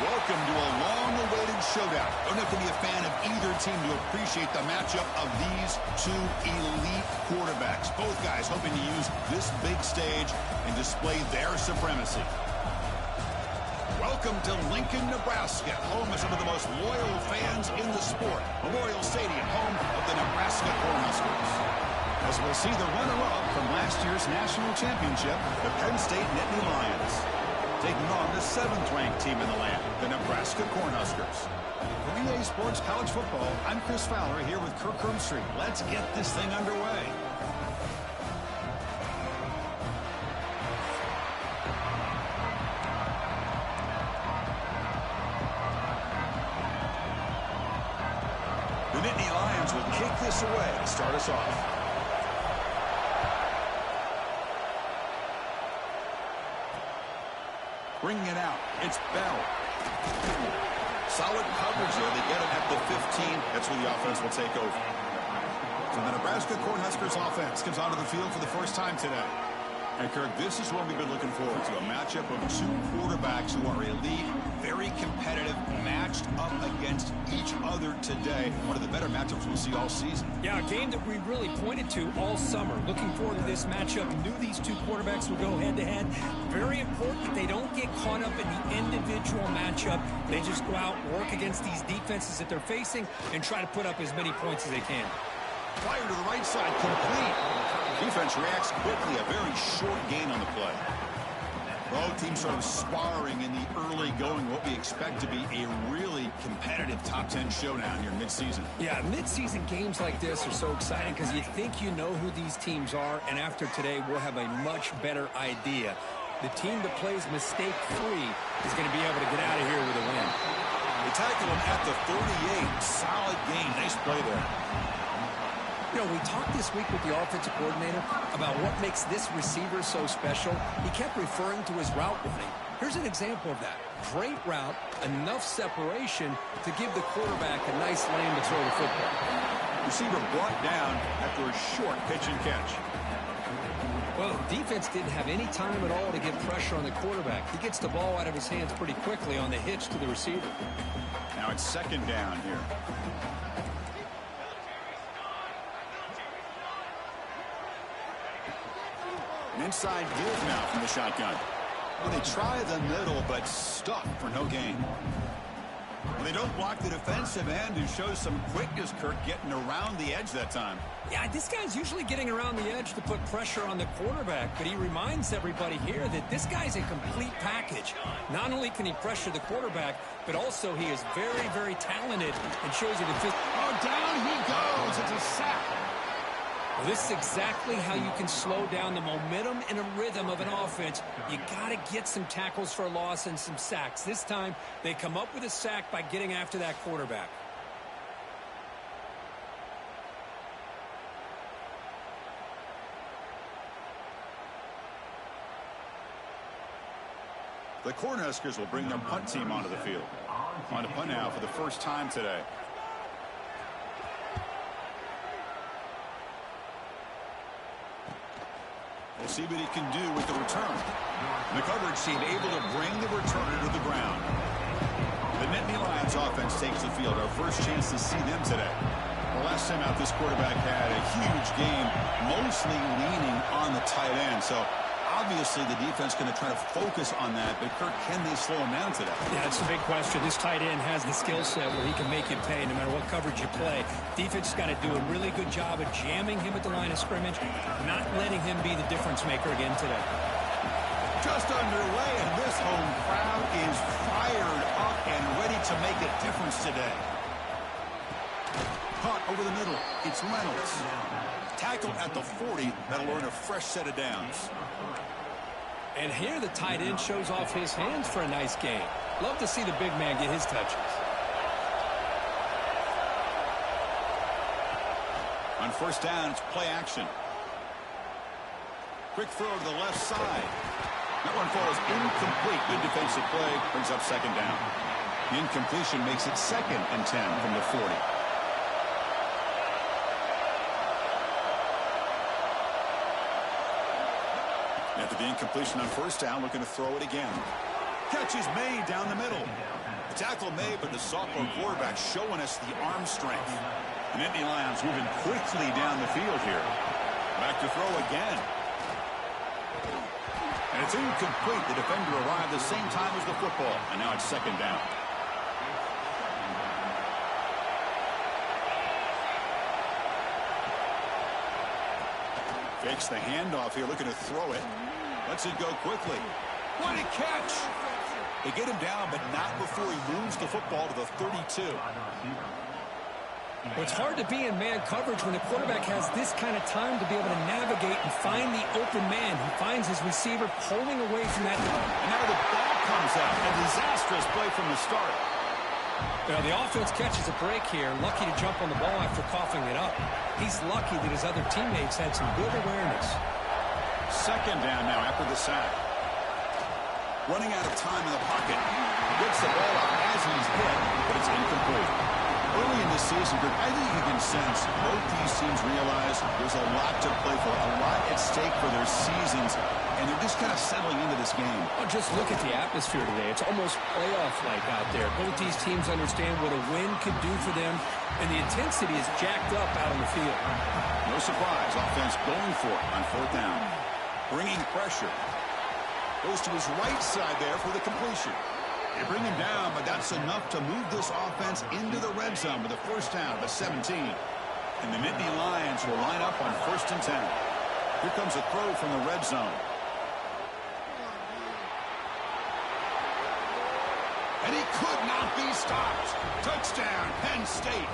Welcome to a long-awaited showdown. Don't have to be a fan of either team to appreciate the matchup of these two elite quarterbacks. Both guys hoping to use this big stage and display their supremacy. Welcome to Lincoln, Nebraska, home of some of the most loyal fans in the sport. Memorial Stadium, home of the Nebraska Cornhuskers. As we'll see the runner-up from last year's national championship, the Penn State Nittany Lions, taking on the 7th-ranked team in the land, the Nebraska Cornhuskers. For EA Sports College Football, I'm Chris Fowler here with Kirk Herbstreit. Let's get this thing underway. The Nittany Lions will kick this away to start us off. Bringing it out, it's Bell. Solid coverage there. They get it at the 15. That's where the offense will take over. So the Nebraska Cornhuskers offense comes onto the field for the first time today. And Kirk, this is what we've been looking forward to, a matchup of two quarterbacks who are elite, very competitive, matched up against each other today. One of the better matchups we'll see all season. Yeah, a game that we really pointed to all summer. Looking forward to this matchup. Knew these two quarterbacks would go head-to-head. Very important that they don't get caught up in the individual matchup. They just go out, work against these defenses that they're facing, and try to put up as many points as they can. Fire to the right side, complete. Defense reacts quickly, a very short gain on the play. Both teams sort of sparring in the early going, what we expect to be a really competitive top 10 showdown here mid-season. Yeah, mid-season games like this are so exciting because you think you know who these teams are, and after today we'll have a much better idea. The team that plays mistake-free is going to be able to get out of here with a win. They tackle him at the 38. Solid gain. Nice play there. You know, we talked this week with the offensive coordinator about what makes this receiver so special. He kept referring to his route running. Here's an example of that. Great route, enough separation to give the quarterback a nice lane to throw the football. Receiver brought down after a short pitch and catch. Well, defense didn't have any time at all to get pressure on the quarterback. He gets the ball out of his hands pretty quickly on the hitch to the receiver. Now it's second down here. An inside give now from the shotgun. Well, they try the middle, but stuck for no gain. Well, they don't block the defensive end, who shows some quickness, Kirk, getting around the edge that time. Yeah, this guy's usually getting around the edge to put pressure on the quarterback, but he reminds everybody here that this guy's a complete package. Not only can he pressure the quarterback, but also he is very, very talented and shows you the fifth. Oh, down he goes. It's a sack. Well, this is exactly how you can slow down the momentum and a rhythm of an offense. You got to get some tackles for a loss and some sacks. This time, they come up with a sack by getting after that quarterback. The Cornhuskers will bring their punt team onto the field. On to punt now for the first time today. We'll see what he can do with the return. The coverage team able to bring the returner to the ground. The Nittany Lions offense takes the field. Our first chance to see them today. The last time out, this quarterback had a huge game, mostly leaning on the tight end. So obviously the defense going to try to focus on that, but Kirk, can they slow him down today? Yeah, it's a big question. This tight end has the skill set where he can make you pay no matter what coverage you play. Defense has got to do a really good job of jamming him at the line of scrimmage, not letting him be the difference maker again today. Just underway, and this home crowd is fired up and ready to make a difference today. Caught over the middle. It's Reynolds. Tackled at the 40. That'll earn a fresh set of downs. And here the tight end shows off his hands for a nice game. Love to see the big man get his touches. On first down, it's play action. Quick throw to the left side. That one falls incomplete. Good defensive play. Brings up second down. The incompletion makes it 2nd and 10 from the 40. After the incompletion on first down, looking to throw it again. Catch is made down the middle. The tackle made, but the sophomore quarterback showing us the arm strength. The Nittany Lions moving quickly down the field here. Back to throw again. And it's incomplete. The defender arrived the same time as the football. And now it's second down. Fakes the handoff here, looking to throw it. Lets it go quickly. What a catch! They get him down, but not before he moves the football to the 32. Well, it's hard to be in man coverage when the quarterback has this kind of time to be able to navigate and find the open man. He finds his receiver pulling away from that. And now the ball comes out. A disastrous play from the start. Well, the offense catches a break here. Lucky to jump on the ball after coughing it up. He's lucky that his other teammates had some good awareness. Second down now after the sack. Running out of time in the pocket. Gets the ball out as he's hit, but it's incomplete. Early in the season, I think you can sense both these teams realize there's a lot to play for, a lot at stake for their seasons, and they're just kind of settling into this game. Oh, just look at the atmosphere today. It's almost playoff-like out there. Both these teams understand what a win could do for them, and the intensity is jacked up out on the field. No surprise, offense going for it on fourth down. Bringing pressure. Goes to his right side there for the completion. They bring him down, but that's enough to move this offense into the red zone with a first down of 17. And the Nittany Lions will line up on 1st and 10. Here comes a throw from the red zone. And he could not be stopped. Touchdown, Penn State.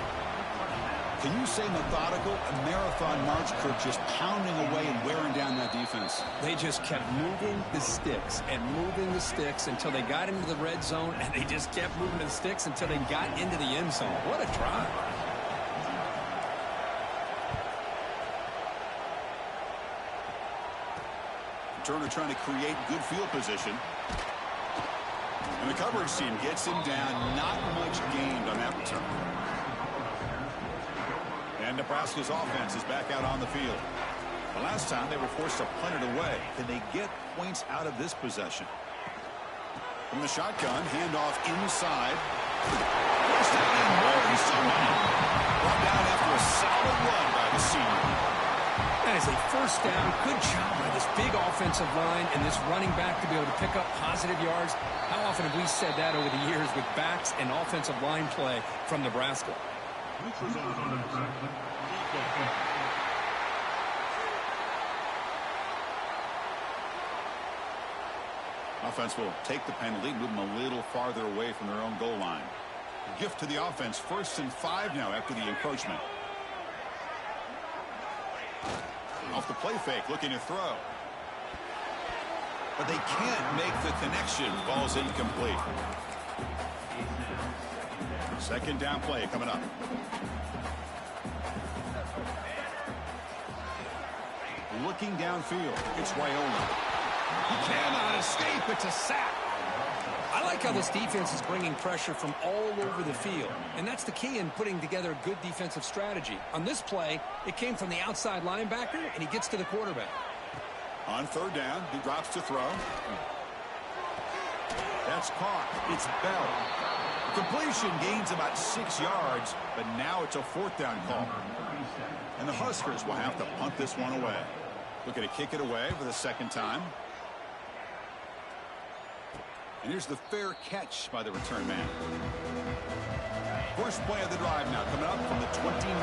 Can you say methodical? A marathon march, Kirk, just pounding away and wearing down that defense. They just kept moving the sticks and moving the sticks until they got into the red zone, and they just kept moving the sticks until they got into the end zone. What a drive. Turner trying to create good field position. And the coverage team gets him down. Not much gained on that return. And Nebraska's offense is back out on the field. The last time they were forced to punt it away. Can they get points out of this possession? From the shotgun, handoff inside. First down and more. He's so many. Brought down after a solid run by the senior. That is a first down. Good job by this big offensive line and this running back to be able to pick up positive yards. How often have we said that over the years with backs and offensive line play from Nebraska? Offense will take the penalty, move them a little farther away from their own goal line. Gift to the offense, 1st and 5 now after the encroachment. Off the play fake, looking to throw. But they can't make the connection. Ball's incomplete. Second down play coming up. Looking downfield, it's Raiola. He cannot escape. It's a sack. I like how this defense is bringing pressure from all over the field, and that's the key in putting together a good defensive strategy. On this play, it came from the outside linebacker, and he gets to the quarterback. On 3rd down, he drops to throw. That's caught. It's Bell. Completion gains about 6 yards, but now it's a 4th down call. And the Huskers will have to punt this one away. Looking to kick it away for the 2nd time. And here's the fair catch by the return man. First play of the drive now coming up from the 29.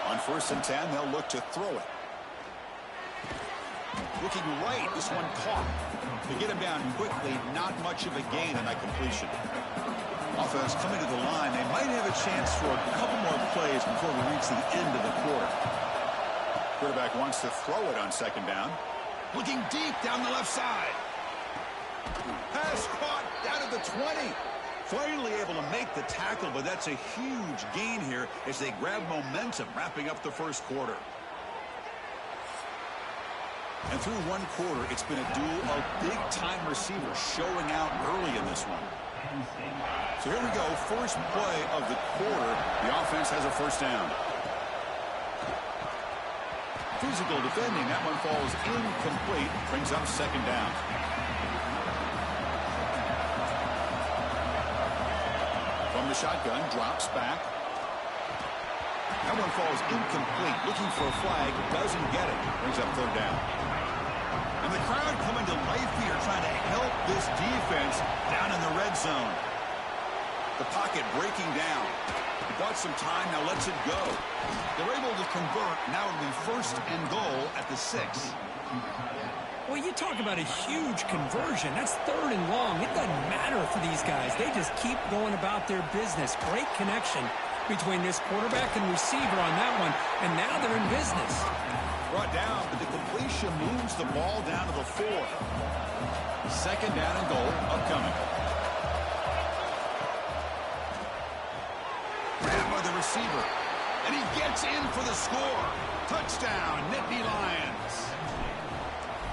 On 1st and 10, they'll look to throw it. Looking right, this one caught. They get him down quickly, not much of a gain on that completion. Offense coming to the line. They might have a chance for a couple more plays before we reach the end of the quarter. Quarterback wants to throw it on 2nd down. Looking deep down the left side. Pass caught down at the 20. Finally able to make the tackle, but that's a huge gain here as they grab momentum wrapping up the 1st quarter. And through 1 quarter, it's been a duel of big-time receivers showing out early in this one. So here we go, first play of the quarter. The offense has a 1st down. Physical defending. That one falls incomplete. Brings up second down. From the shotgun, drops back. That one falls incomplete. Looking for a flag. Doesn't get it. Brings up third down. And the crowd coming to life here, trying to help this defense down in the red zone. The pocket breaking down. Bought some time, now lets it go. They're able to convert. Now it'll be first and goal at the 6. Well, you talk about a huge conversion. That's third and long. It doesn't matter for these guys. They just keep going about their business. Great connection between this quarterback and receiver on that one. And now they're in business. Brought down, but the completion moves the ball down to the 4. Second down and goal upcoming. Grabbed by the receiver. And he gets in for the score. Touchdown, Nittany Lions.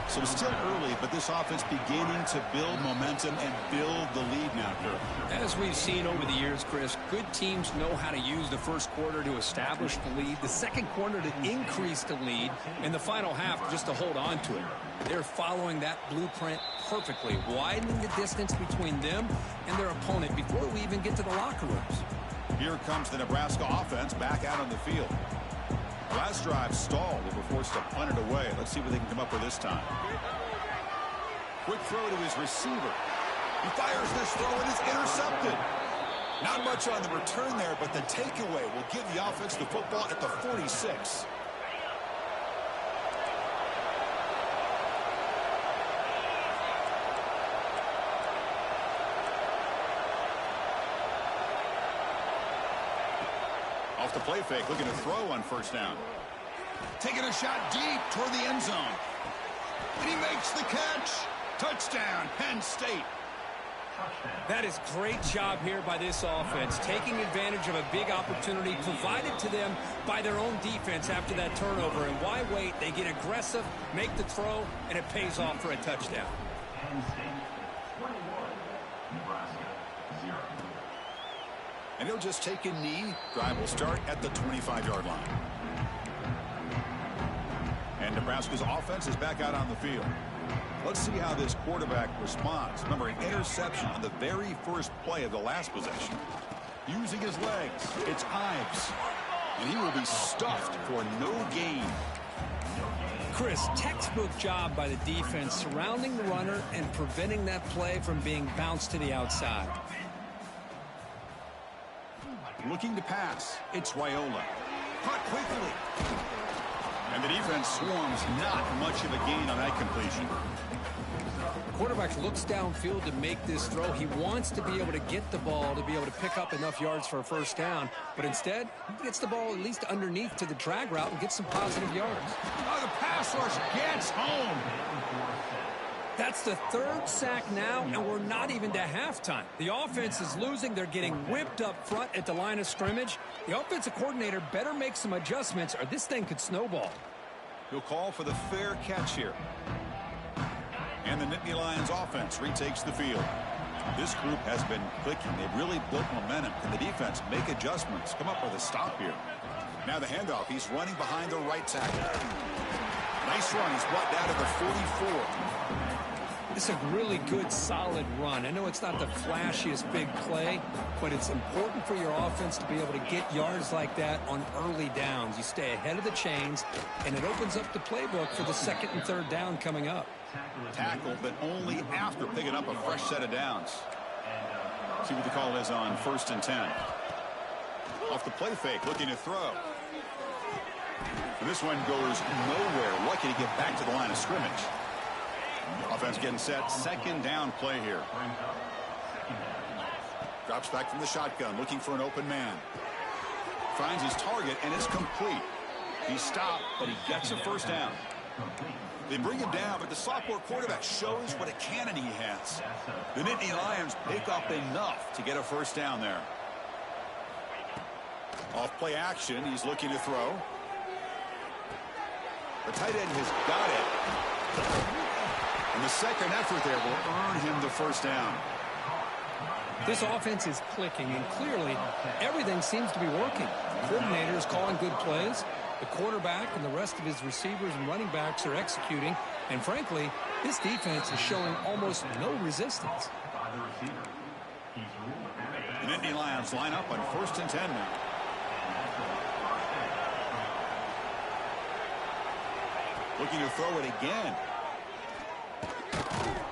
So it's still early, but this offense beginning to build momentum and build the lead now, Kirk. As we've seen over the years, Chris, good teams know how to use the first quarter to establish the lead, the second quarter to increase the lead, and the final half just to hold on to it. They're following that blueprint perfectly, widening the distance between them and their opponent before we even get to the locker rooms. Here comes the Nebraska offense back out on the field. Last drive stalled. They were forced to punt it away. Let's see what they can come up with this time. Quick throw to his receiver. He fires this throw and it's intercepted. Not much on the return there, but the takeaway will give the offense the football at the 46. Off the play fake, looking to throw on first down. Taking a shot deep toward the end zone. And he makes the catch. Touchdown, Penn State. That is great job here by this offense, taking advantage of a big opportunity provided to them by their own defense after that turnover. And why wait? They get aggressive, make the throw, and it pays off for a touchdown. Penn State 21, Nebraska 0. And he'll just take a knee. Drive will start at the 25-yard line. And Nebraska's offense is back out on the field. Let's see how this quarterback responds. Remember, an interception on the very first play of the last possession. Using his legs, it's Ives. And he will be stuffed for no gain. Chris, textbook job by the defense surrounding the runner and preventing that play from being bounced to the outside. Looking to pass. It's Raiola. Caught quickly. And the defense swarms. Not much of a gain on that completion. The quarterback looks downfield to make this throw. He wants to be able to get the ball to be able to pick up enough yards for a first down. But instead, he gets the ball at least underneath to the drag route and gets some positive yards. Oh, the pass rush gets home. That's the third sack now, and we're not even to halftime. The offense is losing. They're getting whipped up front at the line of scrimmage. The offensive coordinator better make some adjustments or this thing could snowball. He'll call for the fair catch here. And the Nittany Lions offense retakes the field. This group has been clicking. They've really built momentum. Can the defense make adjustments? Come up with a stop here. Now the handoff. He's running behind the right tackle. Nice run. He's brought down to the 44. It's a really good, solid run. I know it's not the flashiest big play, but it's important for your offense to be able to get yards like that on early downs. You stay ahead of the chains, and it opens up the playbook for the second and third down coming up. Tackle, but only after picking up a fresh set of downs. See what the call is on first and 10. Off the play fake, looking to throw. And this one goes nowhere. Lucky to get back to the line of scrimmage. Offense getting set. Second down play here. Drops back from the shotgun, looking for an open man. Finds his target, and it's complete. He stopped, but he gets a first down. They bring him down, but the sophomore quarterback shows what a cannon he has. The Nittany Lions pick up enough to get a first down there. Off play action, he's looking to throw. The tight end has got it. And the second effort there will earn him the first down. This offense is clicking, and clearly everything seems to be working. Coordinators calling good plays, The quarterback and the rest of his receivers and running backs are executing. And frankly, this defense is showing almost no resistance. The Nittany Lions line up on 1st and 10 now. Looking to throw it again.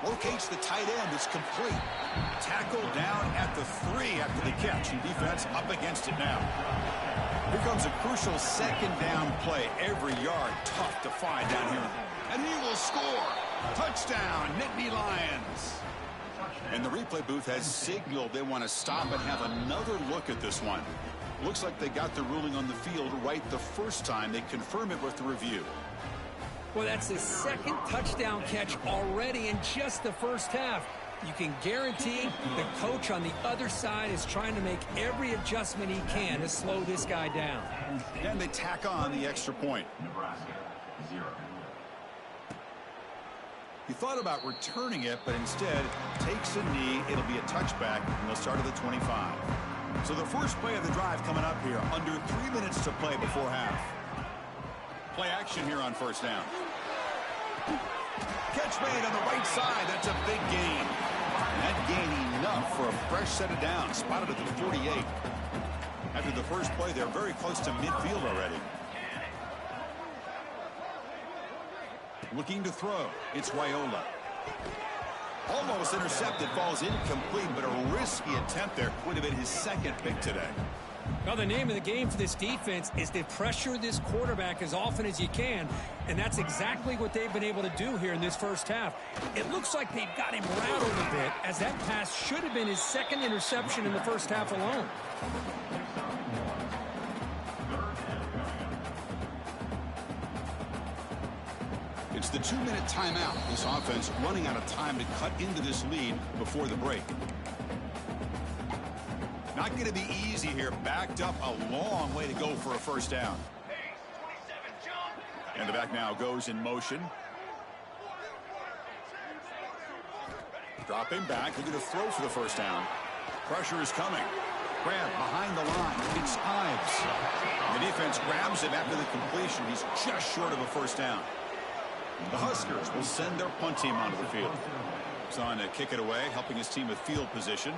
Locates the tight end. It's complete. Tackle down at the 3 after the catch. And defense up against it now. Here comes a crucial 2nd down play. Every yard tough to find down here. And he will score. Touchdown, Nittany Lions. And the replay booth has signaled they want to stop and have another look at this one. Looks like they got the ruling on the field right the first time. They confirm it with the review. Well, that's his 2nd touchdown catch already in just the first half. You can guarantee the coach on the other side is trying to make every adjustment he can to slow this guy down. And they tack on the extra point. Nebraska, 0. He thought about returning it, but instead takes a knee. It'll be a touchback, and they'll start at the 25. So the first play of the drive coming up here. Under 3 minutes to play before half. Play action here on 1st down. Catch made on the right side. That's a big gain. That gain enough for a fresh set of downs. Spotted at the 48. After the first play, they're very close to midfield already. Looking to throw. It's Raiola. Almost intercepted. Falls incomplete, but a risky attempt there. Would have been his 2nd pick today. Now, the name of the game for this defense is to pressure this quarterback as often as you can, and that's exactly what they've been able to do here in this first half. It looks like they've got him rattled a bit, as that pass should have been his 2nd interception in the first half alone. It's the 2-minute timeout. This offense running out of time to cut into this lead before the break. Not going to be easy here. Backed up a long way to go for a 1st down. And the back now goes in motion. Dropping back. Looking to throw for the 1st down. Pressure is coming. Grab behind the line. It's Ives. The defense grabs him after the completion. He's just short of a 1st down. The Huskers will send their punt team onto the field. He's on to kick it away, helping his team with field position.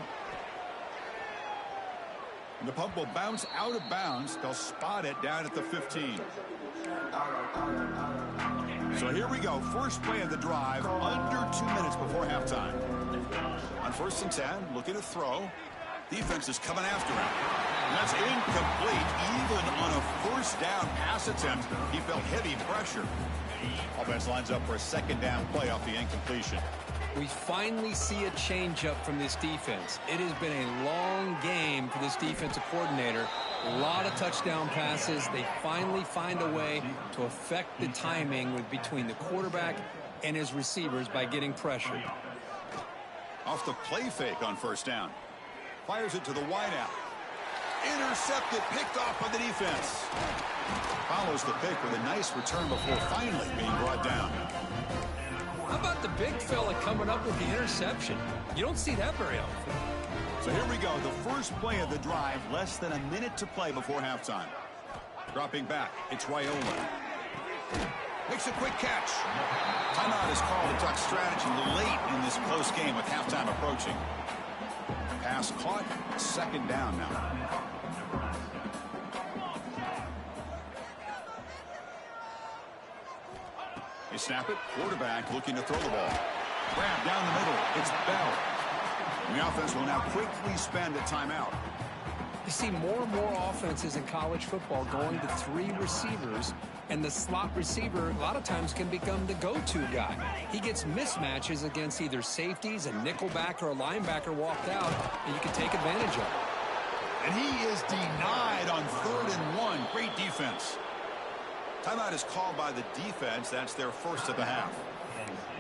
And the punt will bounce out of bounds. They'll spot it down at the 15. So here we go. First play of the drive, under 2 minutes before halftime. On 1st and 10, looking to throw. Defense is coming after him. And that's incomplete. Even on a 1st down pass attempt, he felt heavy pressure. Offense lines up for a 2nd down play off the incompletion. We finally see a change-up from this defense. It has been a long game for this defensive coordinator. A lot of touchdown passes. They finally find a way to affect the timing between the quarterback and his receivers by getting pressure. Off the play fake on 1st down. Fires it to the wideout. Intercepted, picked off by the defense. Follows the pick with a nice return before finally being brought down. How about the big fella coming up with the interception? You don't see that very often. So here we go. The first play of the drive. Less than a minute to play before halftime. Dropping back. It's Raiola. Makes a quick catch. Timeout is called to talk strategy late in this close game with halftime approaching. Pass caught. 2nd down now. They snap it. Quarterback looking to throw the ball. Grab down the middle. It's Bell. And the offense will now quickly spend a timeout. You see more and more offenses in college football going to 3 receivers, and the slot receiver a lot of times can become the go-to guy. He gets mismatches against either safeties, a nickelbacker, or a linebacker walked out, and you can take advantage of it. And he is denied on 3rd and 1. Great defense. Timeout is called by the defense. That's their first of the half.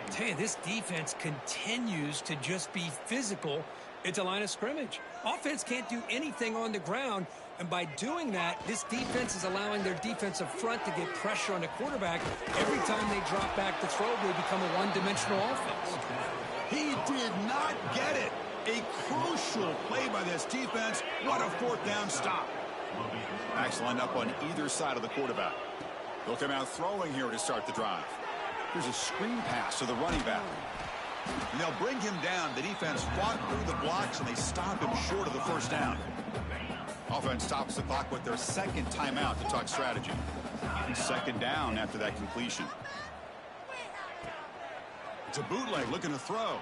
I tell you, this defense continues to just be physical at the line of scrimmage. Offense can't do anything on the ground, and by doing that, this defense is allowing their defensive front to get pressure on the quarterback. Every time they drop back to throw, they become a one-dimensional offense. He did not get it. A crucial play by this defense. What a 4th down stop. Backs lined up on either side of the quarterback. They'll come out throwing here to start the drive. Here's a screen pass to the running back. And they'll bring him down. The defense fought through the blocks, and they stop him short of the first down. Offense stops the clock with their second timeout to talk strategy. Second down after that completion. It's a bootleg looking to throw.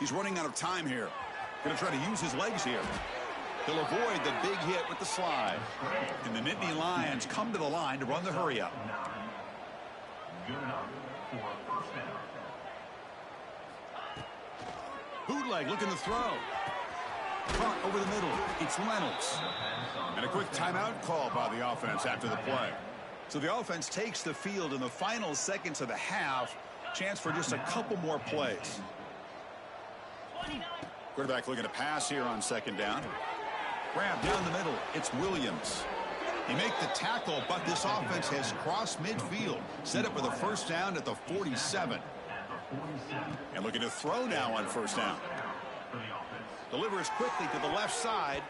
He's running out of time here. Going to try to use his legs here. He'll avoid the big hit with the slide. And the Nittany Lions come to the line to run the hurry up. Good enough for a first down. Bootleg looking to throw. Caught over the middle. It's Reynolds. And a quick timeout call by the offense after the play. So the offense takes the field in the final seconds of the half. Chance for just a couple more plays. Quarterback looking to pass here on second down. Grab down the middle. It's Williams. He make the tackle, but this offense has crossed midfield. Set up with a first down at the 47. And looking to throw now on first down. Delivers quickly to the left side.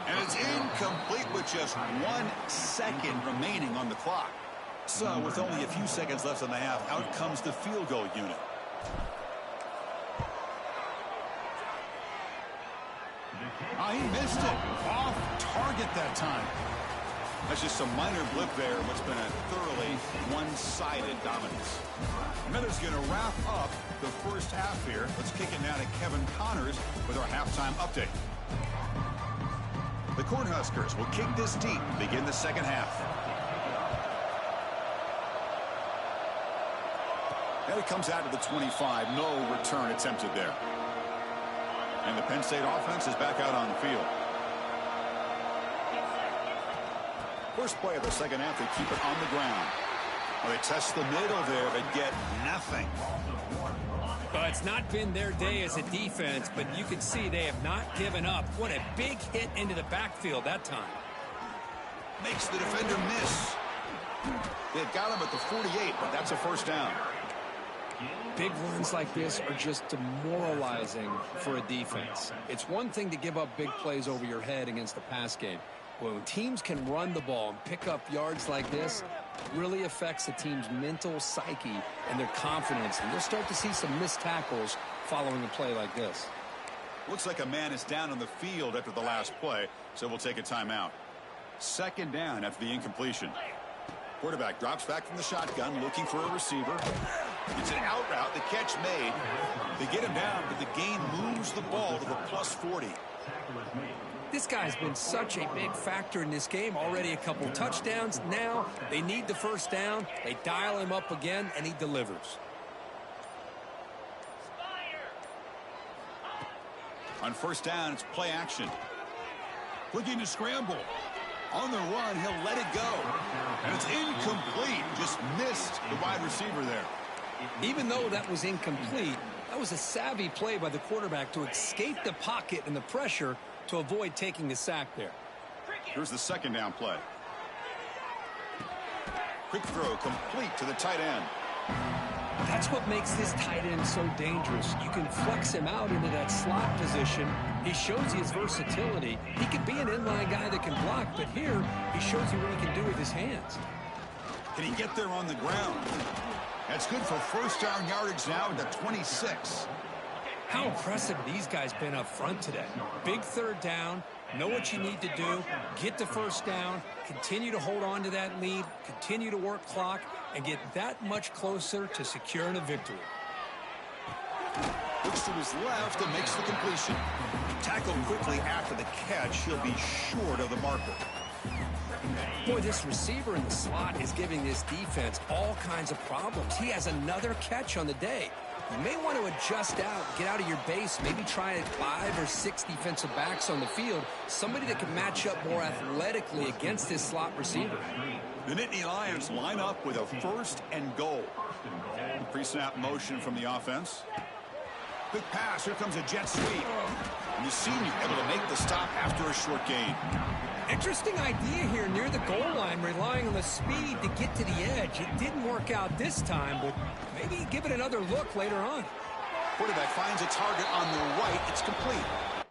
And it's incomplete with just 1 second remaining on the clock. So with only a few seconds left in the half, out comes the field goal unit. He missed it. Off target that time. That's just a minor blip there. What's been a thoroughly one-sided dominance. Miller's going to wrap up the first half here. Let's kick it now to Kevin Connors with our halftime update. The Cornhuskers will kick this deep and begin the second half. And it comes out to the 25. No return attempted there. And the Penn State offense is back out on the field. First play of the second half, they keep it on the ground. Well, they test the middle there, but get nothing. Well, it's not been their day as a defense, but you can see they have not given up. What a big hit into the backfield that time. Makes the defender miss. They've got him at the 48, but that's a first down. Big runs like this are just demoralizing for a defense. It's one thing to give up big plays over your head against the pass game. When teams can run the ball and pick up yards like this, it really affects the team's mental psyche and their confidence. And you'll start to see some missed tackles following a play like this. Looks like a man is down on the field after the last play, so we'll take a timeout. Second down after the incompletion. Quarterback drops back from the shotgun, looking for a receiver. It's an out route, the catch made. They get him down, but the gain moves the ball to the plus 40. This guy's been such a big factor in this game. Already a couple touchdowns. Now they need the first down. They dial him up again, and he delivers. On first down, it's play action. Looking to scramble. On the run, he'll let it go. And it's incomplete. Just missed the wide receiver there. Even though that was incomplete, that was a savvy play by the quarterback to escape the pocket and the pressure to avoid taking the sack there. Here's the second down play. Quick throw complete to the tight end. That's what makes this tight end so dangerous. You can flex him out into that slot position. He shows you his versatility. He can be an inline guy that can block, but here he shows you what he can do with his hands. Can he get there on the ground? That's good for first down yardage now at the 26. How impressive these guys been up front today. Big third down. Know what you need to do. Get the first down. Continue to hold on to that lead. Continue to work clock and get that much closer to securing a victory. Looks to his left and makes the completion. Tackled quickly after the catch. He'll be short of the marker. Boy, this receiver in the slot is giving this defense all kinds of problems. He has another catch on the day. You may want to adjust out, get out of your base, maybe try 5 or 6 defensive backs on the field, somebody that can match up more athletically against this slot receiver. The Nittany Lions line up with a first and goal. Pre-snap motion from the offense. Quick pass, here comes a jet sweep. And the senior able to make the stop after a short gain. Interesting idea here near the goal line, relying on the speed to get to the edge. It didn't work out this time, but maybe give it another look later on. Quarterback finds a target on the right. It's complete.